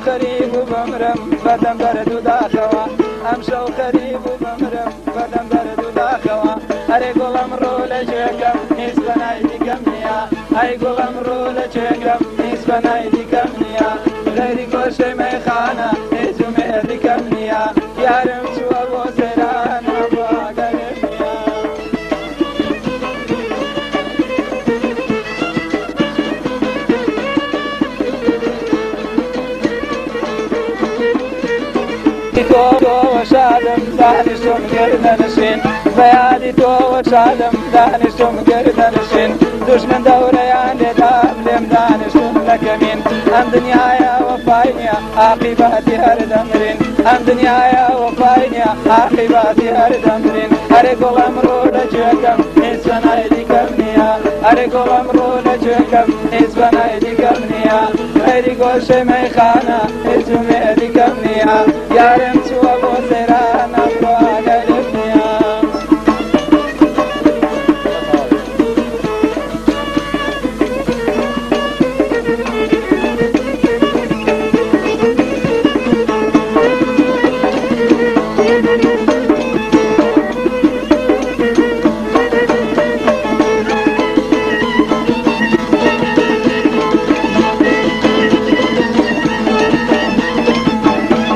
خەریب و بمرم بەدەم بەرد و داخەوە ئەمشەو خەریب و بمرم بەدەم بەرد و داخەوە ئەرێ گوڵم ڕۆ لە جێگەم هیچ بەنای دیکەم نییە ئەی گوڵم ڕۆ لە جێگەم هیچ بەنای دیکەم نییە غەیری گۆشەی مەیخانە هیچ ومێدیکەم نییە یارم چووە بۆ سەیران بۆ ئاگەرێم نییە تۆوە شادم دانیشتم گردەنشین بەیادی تۆوە شادم دانیشتم گردەنشین دوژمن دەورەیان لێدام لێم دانیشتم لە کەمین ئەم دنیایە وەفای نییە عاقیبەتی هەردەمرین ئەم دنیایە وەفای نییە عاقیبەتی هەردەمرین ئەرێ گوڵم ڕۆ لە گوێکەم هیچ بەنای دیکەم نییە ئەرێ گوڵم ڕۆ لە گوێکەم هیچ بەنای دیکەم نییە غەیری گۆشەی مەیخانە هیچ ومێدیکەم نییە یارم چووە بۆ سەیران ئەمڕۆ ئاگەرێم نییە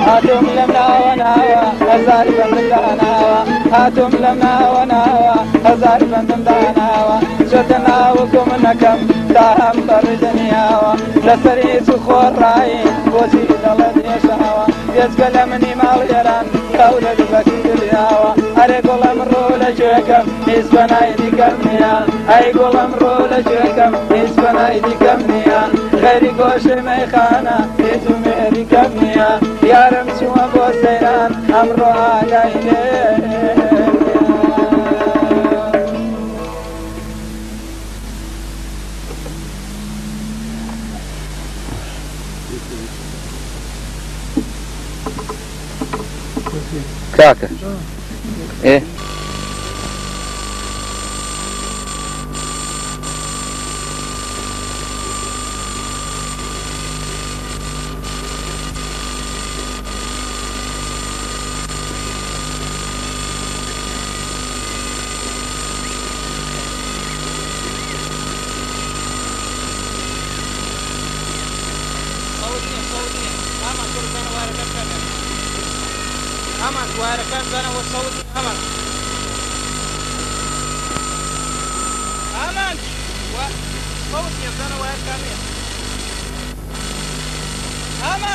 هاتم لەم ناوە ناوە هەزار بەندم داناوە هاتم لەم ناوە ناوە هەزار بەندم داناوە چۆتە ناوەکو منەکەم تا هەم بەڕێدەنیاوە لەسەر هیچ و خۆڕایی بۆچی دەڵێت هێشاوە بێجگە لە منی ماڵێران کەورە دبەکی دڵیاوە ئەرێ گوڵم ڕۆ لە گوێکەم هیچ بەنای دیکەم نییە ئەی گوڵم ڕۆ لە گوێکەم هیچ بەنای دیکەم نییە غەیری گۆشەی مەیخانە هیچ ومێدیکەم نییە یارم چووە بۆ سەیران ئەمڕۆ ئاگای لێم کاکە ئێ أمان واركان بنا والصوت أمان أمان وصوت يبدأ واركان أمان